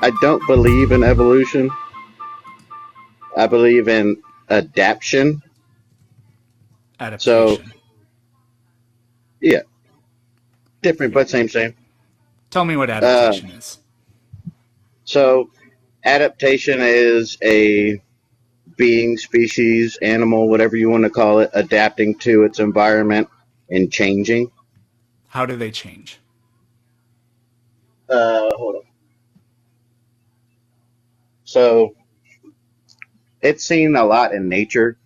I don't believe in evolution. I believe in adaptation. So, Adaptation. yeah, different Okay. but same. Tell me what Uh, adaptation is. so, adaptation is a being, species, animal, whatever you want to call it, adapting to its environment and changing. How do they change? Hold on. So, it's seen a lot in nature.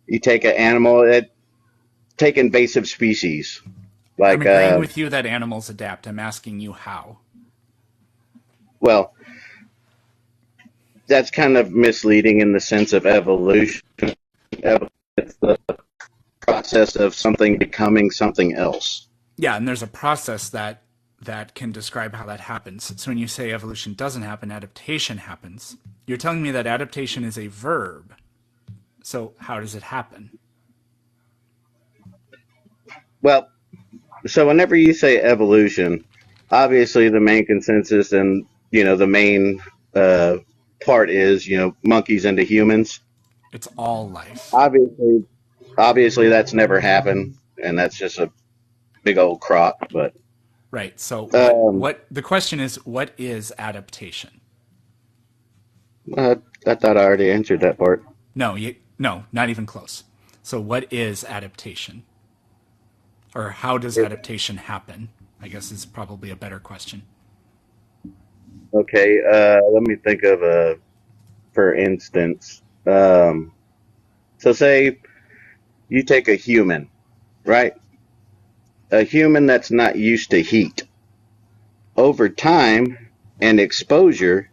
You take an animal, take invasive species I'm like agreeing with you that animals adapt. I'm asking you how. well, that's kind of misleading in the sense of evolution. It's the process of something becoming something else. Yeah, and there's a process that can describe how that happens. So when you say evolution doesn't happen, adaptation happens. You're telling me that adaptation is a verb. So how does it happen? Well, so whenever you say evolution, obviously the main consensus and the main uh, part is monkeys into humans. It's all life. Obviously, obviously that's never happened, and that's just a big old crock. But Right. So um, what the question is, what is adaptation? uh, I thought I already answered that part. No, not even close. So what is adaptation? Or how does adaptation happen? I guess is probably a better question. Okay, let me think of for instance. So say you take a human, right? A human that's not used to heat. Over time and exposure,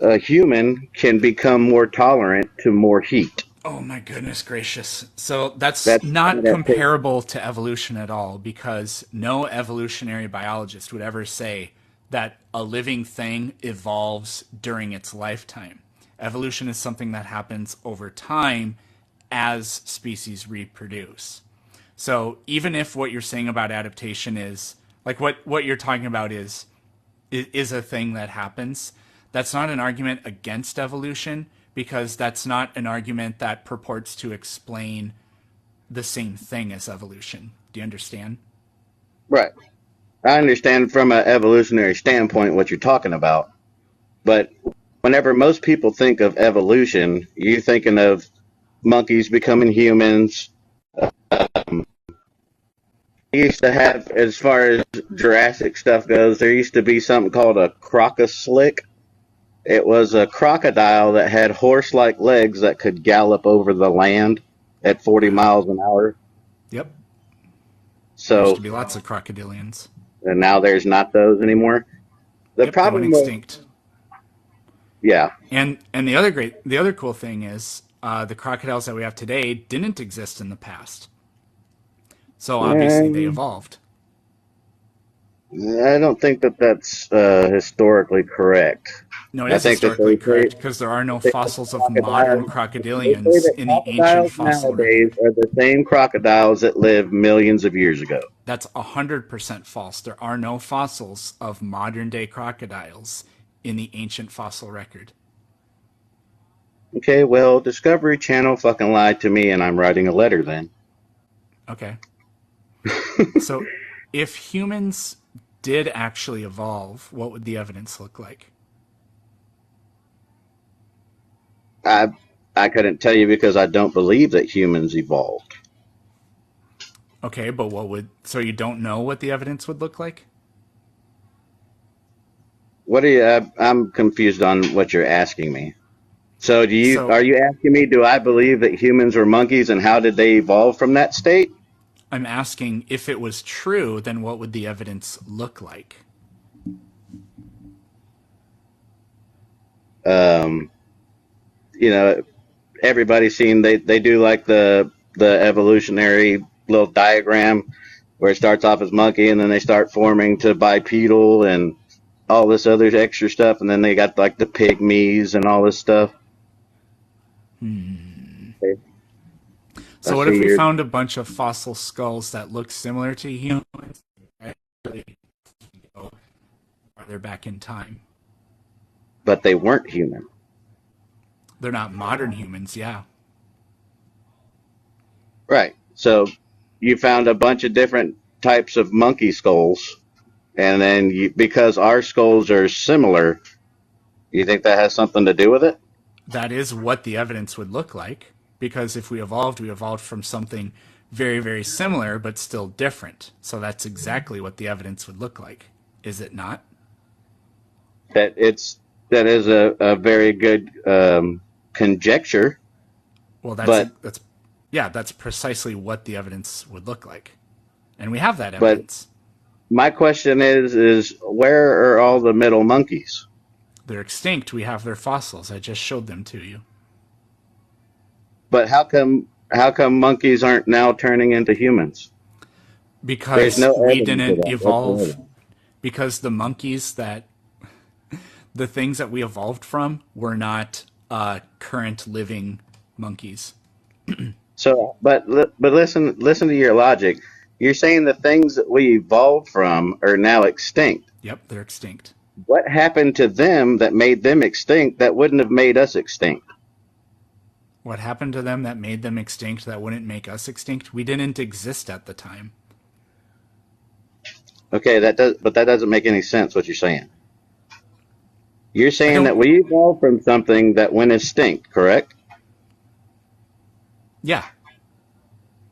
a human can become more tolerant to more heat. Oh my goodness gracious. So that's That's not adaptation. comparable to evolution at all because no evolutionary biologist would ever say that a living thing evolves during its lifetime. Evolution is something that happens over time as species reproduce. So even if what you're saying about adaptation is like what you're talking about is a thing that happens. That's not an argument against evolution because that's not an argument that purports to explain the same thing as evolution. Do you understand? Right. I understand from an evolutionary standpoint what you're talking about, but whenever most people think of evolution, you're thinking of monkeys becoming humans. They used to have, as far as Jurassic stuff goes, there used to be something called a crocoslick. It was a crocodile that had horse-like legs that could gallop over the land at 40 Wow. miles an hour. Yep. There used to So, be lots of crocodilians. and now there's not those anymore. The Yep, they went problem was, extinct. yeah, And the other cool thing is the crocodiles that we have today didn't exist in the past. So obviously they um, evolved. I don't think that that's historically correct. No, it I is think that historically correct because there are no they say that fossils of modern crocodiles, they say crocodilians that in the ancient crocodiles fossil nowadays record. are the same crocodiles that lived millions of years ago. That's 100% false. There are no fossils of modern day crocodiles in the ancient fossil record. Okay, well, Discovery Channel fucking lied to me, and I'm writing a letter then. Okay. So if humans did actually evolve, what would the evidence look like? I I couldn't tell you because I don't believe that humans evolved. Okay, but so you don't know what the evidence would look like? What are you? I'm confused on what you're asking me. So So are you asking me? Do I believe that humans were monkeys, and how did they evolve from that state? I'm asking if it was true, then what would the evidence look like? Um, you know, everybody's seen they do like the evolutionary little diagram where it starts off as monkey and then they start forming to bipedal and all this other extra stuff, and then they got like the pygmies and all this stuff. Okay, I So what see if we you're found a bunch of fossil skulls that look similar to humans? Actually, go farther back in time. but they weren't human. They're not modern humans, yeah. Right. So you found a bunch of different types of monkey skulls, and then because our skulls are similar, you think that has something to do with it? That is what the evidence would look like. Because if we evolved from something very, very similar, but still different. So that's exactly what the evidence would look like. Is it not? That is a very good conjecture, Well, but that's precisely what the evidence would look like. And we have that but evidence. my question is where are all the middle monkeys? They're extinct. We have their fossils. I just showed them to you. But how come monkeys aren't now turning into humans? There's Because no we evidence of didn't that evolve, whatsoever. because the things that we evolved from were not current living monkeys. So, but listen to your logic. You're saying the things that we evolved from are now extinct. Yep, they're extinct. What happened to them that made them extinct that wouldn't have made us extinct? What happened to them that made them extinct that wouldn't make us extinct? We didn't exist at the time. Okay, but that doesn't make any sense what you're saying. You're I saying that don't. we evolved from something that went extinct, correct? Yeah.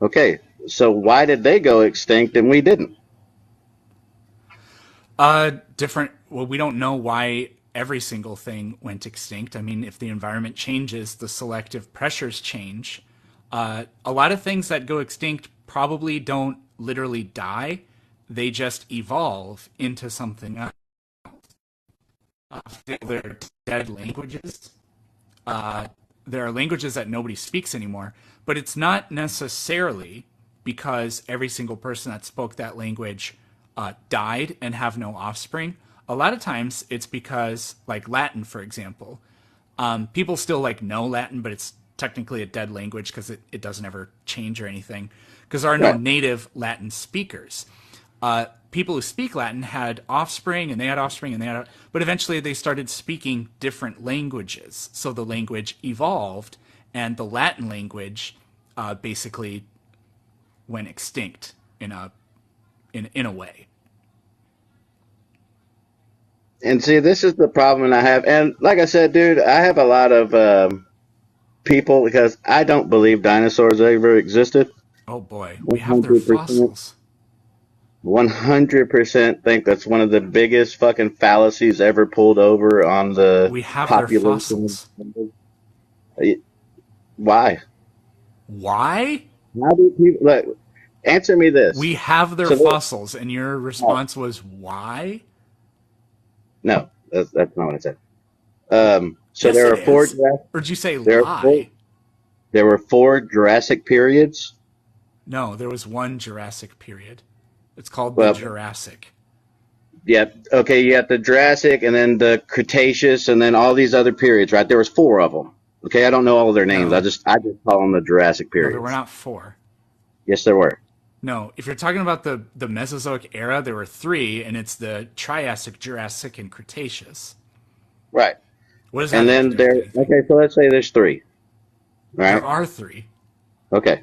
Okay, so why did they go extinct and we didn't? Different. Well, we don't know why every single thing went extinct. I mean, if the environment changes, the selective pressures change. A lot of things that go extinct probably don't literally die. They just evolve into something else. They're dead languages. There are languages that nobody speaks anymore, but it's not necessarily because every single person that spoke that language died and have no offspring. A lot of times it's because, like Latin, for example, people still like know Latin, but it's technically a dead language because it doesn't ever change or anything. Because there are no Right. native Latin speakers. People who speak Latin had offspring, and they had offspring, and but eventually they started speaking different languages. So the language evolved, and the Latin language basically went extinct in a way. And see, this is the problem I have. And like I said, dude, I have a lot of people because I don't believe dinosaurs ever existed. Oh boy, we have their 100%. fossils. 100% think that's one of the biggest fucking fallacies ever pulled over on the We have their population. fossils. Why? Why? How do people like? Answer me this. We have their So fossils, and your no, response was why? no, that's not what I said. So Yes, there it are four. is. Or did you say There are four. lie? There were four Jurassic periods. No, there was one Jurassic period. It's called the Well, Jurassic. yeah, okay, you got the Jurassic and then the Cretaceous and then all these other periods, right? There was four of them. Okay, I don't know all of their names. No, I just call them the Jurassic no, there were periods. not four. Yes, there were. No, if you're talking about the Mesozoic era, there were three, and it's the Triassic, Jurassic, and Cretaceous. Right. What does that And have to then do with there, anything? okay, so let's say there's three, There right? are three. Okay,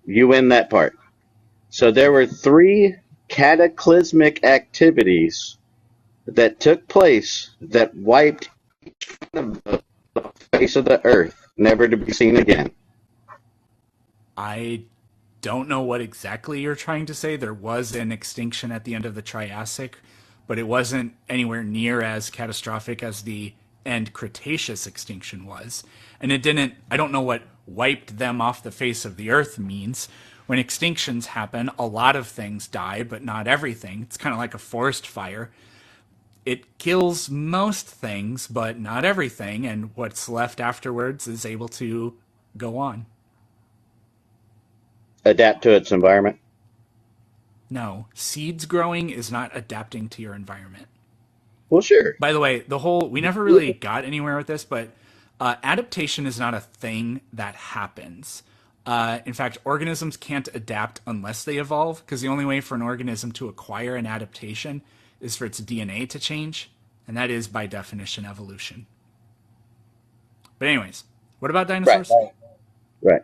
you win that part. So there were three cataclysmic activities that took place that wiped the face of the earth, never to be seen again. I don't know what exactly you're trying to say. There was an extinction at the end of the Triassic, but it wasn't anywhere near as catastrophic as the end Cretaceous extinction was. And it didn't, I don't know what wiped them off the face of the earth means. When extinctions happen, a lot of things die, but not everything. It's kind of like a forest fire. It kills most things, but not everything, and what's left afterwards is able to go on. Adapt to its environment. No, seeds growing is not adapting to your environment. Well, sure. By the way, we never really got anywhere with this, but adaptation is not a thing that happens. In fact, organisms can't adapt unless they evolve, because the only way for an organism to acquire an adaptation is for its DNA to change. and that is by definition evolution. But anyways, what about Right. dinosaurs? Right. Right, right.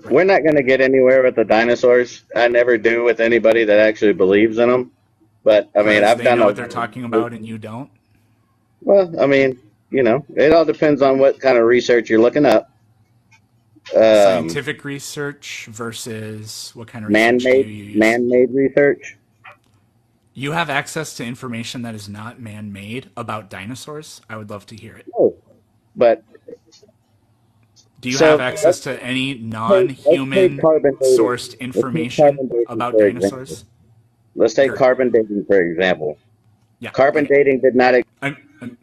We're not going to get anywhere with the dinosaurs. I never do with anybody that actually believes in them. But I mean, Because I've they done know a what they're talking about and you don't. well. I mean, it all depends on what kind of research you're looking up. Um, Scientific research versus what kind of research do man-made, you use? man-made research. You have access to information that is not man-made about dinosaurs? I would love to hear it. Oh, but Do you have so access to any let's take non-human carbon dating. sourced Let's take information carbon dating about for example. dinosaurs? Let's take Good. carbon dating for example. Yeah, Carbon bring it. dating did not.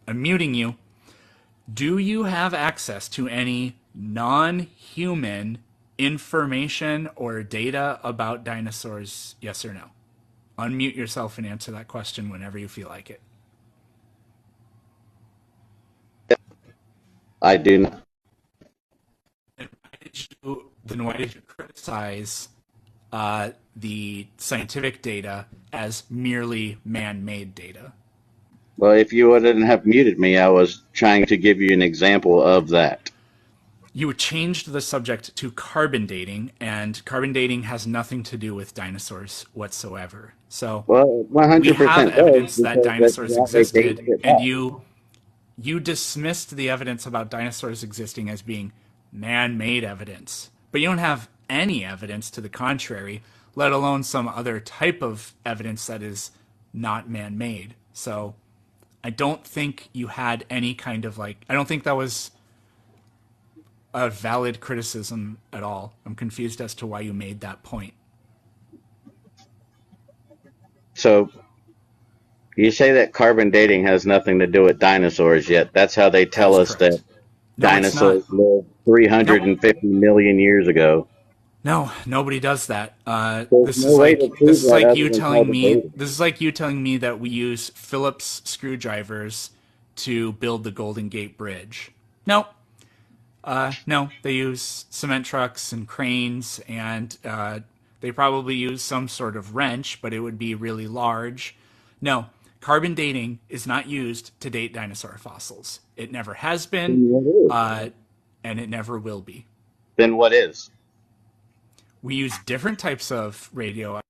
I'm muting you. Do you have access to any non-human information or data about dinosaurs? Yes or no? Unmute yourself and answer that question whenever you feel like it. I do not. Then why did you criticize the scientific data as merely man-made data? Well, if you wouldn't have muted me, I was trying to give you an example of that. You changed the subject to carbon dating, and carbon dating has nothing to do with dinosaurs whatsoever. So Well, we have 100% does evidence that because that's dinosaurs how they date existed, shit and back. you dismissed the evidence about dinosaurs existing as being man-made evidence. But you don't have any evidence to the contrary, let alone some other type of evidence that is not man-made. So I don't think you had any kind of I don't think that was a valid criticism at all. I'm confused as to why you made that point. So you say that carbon dating has nothing to do with dinosaurs, yet that's how they That tell is us that correct. No, it's not. dinosaurs lived Nope. 350 million years ago. No, nobody does that. There's no way to prove This is that like other you than telling carbon me dating. this is like you telling me that we use Phillips screwdrivers to build the Golden Gate Bridge. No, no, they use cement trucks and cranes, and they probably use some sort of wrench, but it would be really large. No, carbon dating is not used to date dinosaur fossils. It never has been, Then what is? uh, and it never will be. Then what is? We use different types of radioisotopes,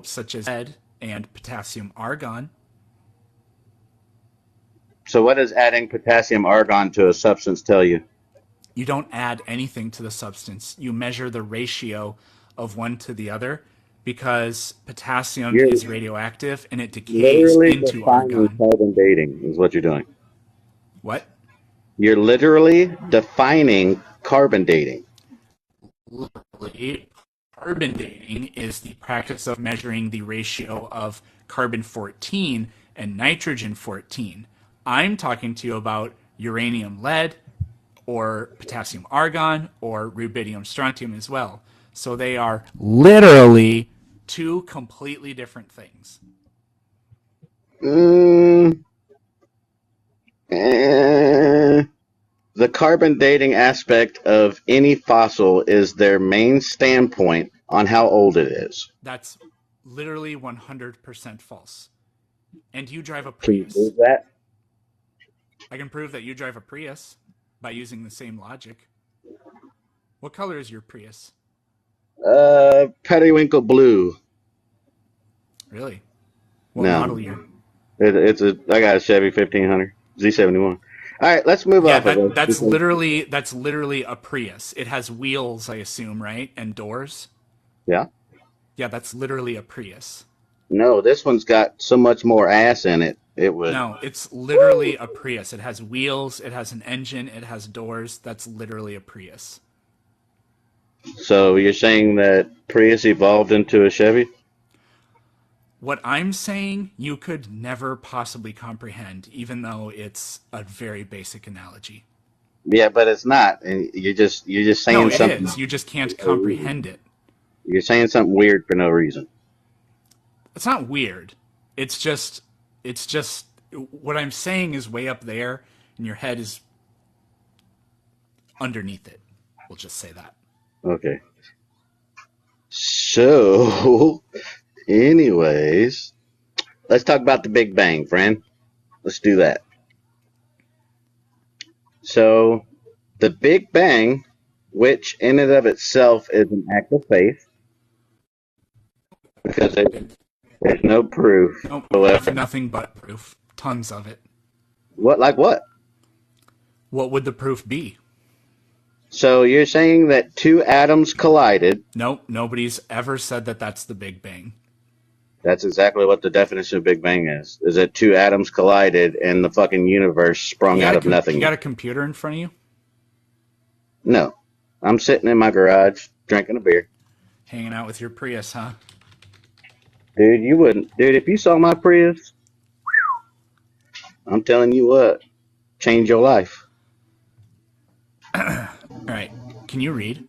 such as lead and potassium argon. So what does adding potassium argon to a substance tell you? You don't add anything to the substance. You measure the ratio of one to the other because potassium You're is radioactive and it decays literally into defining argon. carbon dating is what you're doing. What? You're literally defining carbon dating. Literally, carbon dating is the practice of measuring the ratio of carbon 14 and nitrogen 14. I'm talking to you about uranium lead or potassium argon or rubidium strontium as well. So they are literally two completely different things. Mm, eh. The carbon dating aspect of any fossil is their main standpoint on how old it is. That's literally 100% false. And you drive a Can you Prius. prove that? I can prove that you drive a Prius by using the same logic. What color is your Prius? Periwinkle blue. Really? What No, model year? I got a Chevy 1500 Z71. All right, let's move Yeah, off of this because that's literally a Prius. It has wheels, I assume, right? And doors. yeah, Yeah, that's literally a Prius. no, this one's got so much more ass in it. It would. No, it's literally a Prius. It has wheels, it has an engine, it has doors. That's literally a Prius. So you're saying that Prius evolved into a Chevy? What I'm saying, you could never possibly comprehend, even though it's a very basic analogy. Yeah, but it's not. And you're just No, saying it something is. You just for can't no reason. comprehend it. You're saying something weird for no reason. It's not weird. It's just what I'm saying is way up there and your head is underneath it. We'll just say that. Okay. So, anyways, let's talk about the Big Bang, friend. Let's do that. So the Big Bang, which in and of itself is an act of faith, because there's no proof. Nope, we have nothing but proof. Tons of it. What, like what? What would the proof be? So you're saying that two atoms collided. Nope, nobody's ever said that that's the Big Bang. That's exactly what the definition of Big Bang is that two atoms collided and the fucking universe sprung out of nothing. You got a computer in front of you? No. I'm sitting in my garage drinking a beer. Hanging out with your Prius, huh? Dude, you wouldn't. Dude, if you saw my Prius, I'm telling you what, change your life. All right. Can you read?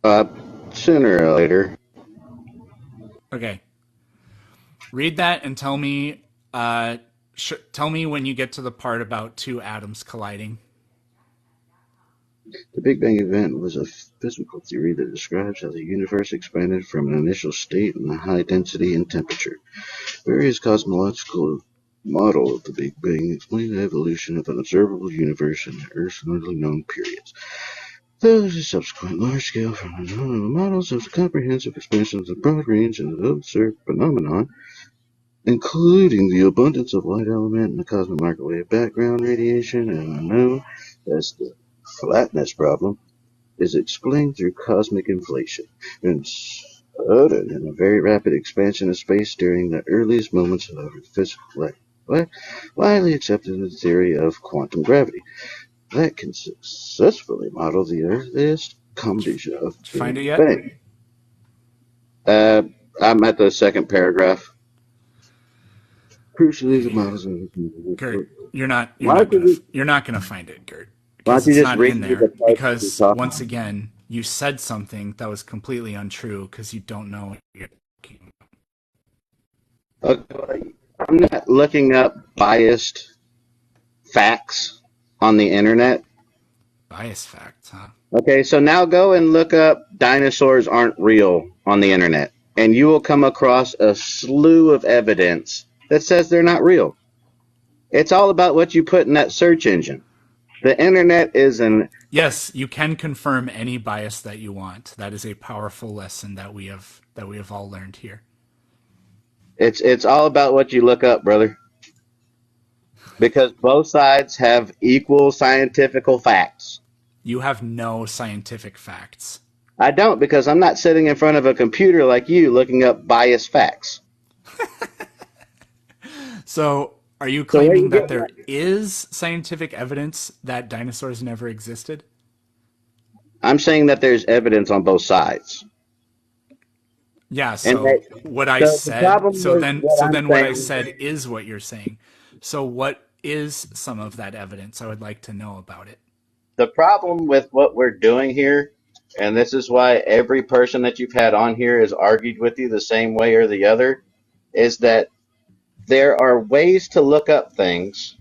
Sooner or later. Okay. Read that and tell me. Tell me when you get to the part about two atoms colliding. The Big Bang event was a physical theory that describes how the universe expanded from an initial state in high density and temperature. Various cosmological model of the Big Bang explain the evolution of an observable universe in the Earth's early known periods. Those subsequent large-scale models of the comprehensive expansion of the broad range of the observed phenomenon, including the abundance of light element in the cosmic microwave background radiation and known as the flatness problem, is explained through cosmic inflation and sudden and a very rapid expansion of space during the earliest moments of physical life, widely accepted in the theory of quantum gravity that can successfully model the earliest combination of Did you find it Big Bang. I'm at the second paragraph. Crucially, the models of Gert, you're not gonna find it, Gert. Why don't you just read in there? Because once again, you said something that was completely untrue because you don't know what you're talking about. Okay, I'm not looking up biased facts on the internet. Biased facts, huh? Okay, so now go and look up dinosaurs aren't real on the internet, and you will come across a slew of evidence that says they're not real. It's all about what you put in that search engine. The internet is an... Yes, you can confirm any bias that you want. That is a powerful lesson that we have all learned here. It's all about what you look up, brother. Because both sides have equal scientific facts. You have no scientific facts. I don't, because I'm not sitting in front of a computer like you looking up biased facts. So, are you claiming that there is scientific evidence that dinosaurs never existed? I'm saying that there's evidence on both sides. Yeah, so what I said is what you're saying. So what is some of that evidence? I would like to know about it. The problem with what we're doing here, and this is why every person that you've had on here has argued with you the same way or the other, is that there are ways to look up things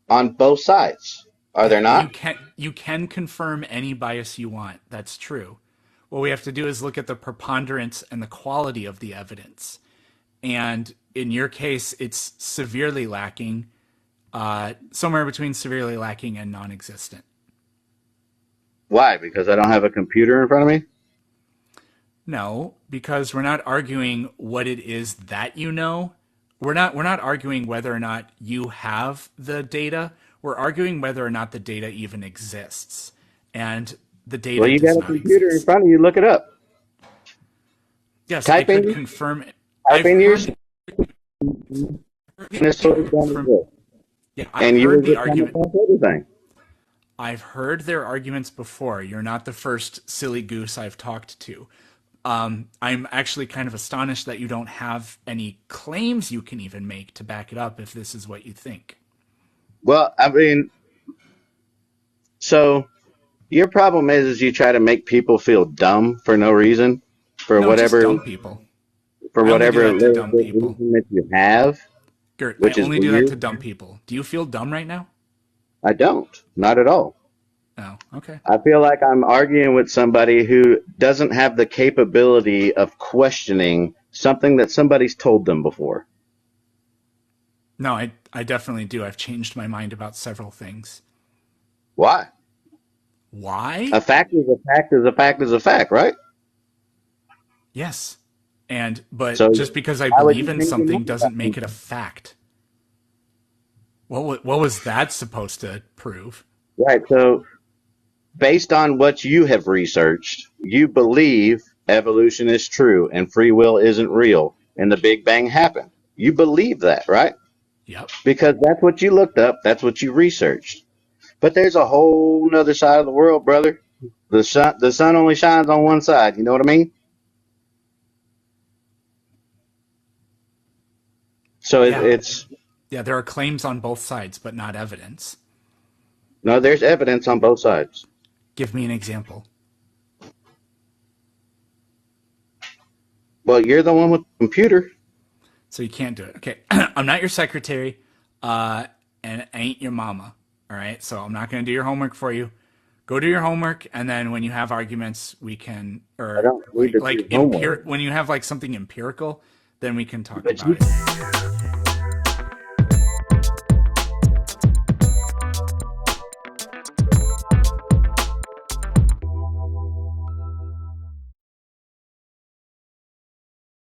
on both sides. Are there not? You can confirm any bias you want. That's true. What we have to do is look at the preponderance and the quality of the evidence. And in your case, it's severely lacking, somewhere between severely lacking and non-existent. Why? Because I don't have a computer in front of me? No, because we're not arguing what it is that you know. We're not arguing whether or not you have the data. We're arguing whether or not the data even exists. And the data Well, you got a computer in front of you, look it up. Yes, I could confirm it. Type in yours. Yeah, I've heard the argument. I've heard their arguments before. You're not the first silly goose I've talked to. I'm actually kind of astonished that you don't have any claims you can even make to back it up if this is what you think. Well, I mean, so your problem is you try to make people feel dumb for no reason, for whatever just dumb people. For whatever reason that you have. Gert, I only do that to dumb people. Do you feel dumb right now? I don't. Not at all. Oh, okay. I feel like I'm arguing with somebody who doesn't have the capability of questioning Something that somebody's told them before. No, I definitely do. I've changed my mind about several things. Why? Why? A fact is a fact is a fact is a fact, right? Yes. But So just because I why would believe you in change your something mind about doesn't make it a something? fact. What was that supposed to prove? Right. So based on what you have researched, you believe evolution is true and free will isn't real and the Big Bang happened. You believe that, right? Yep. Because that's what you looked up, that's what you researched. But there's a whole nother side of the world, brother. The sun only shines on one side. You know what I mean? So Yeah. it's Yeah, there are claims on both sides, but not evidence. no. There's evidence on both sides. Give me an example. Well, you're the one with the computer. So you can't do it. Okay. I'm not your secretary, and I ain't your mama. All right. So I'm not going to do your homework for you. Go do your homework, and then when you have arguments, we can, I or don't need to do homework, when you have like something empirical, then we can talk but about you it.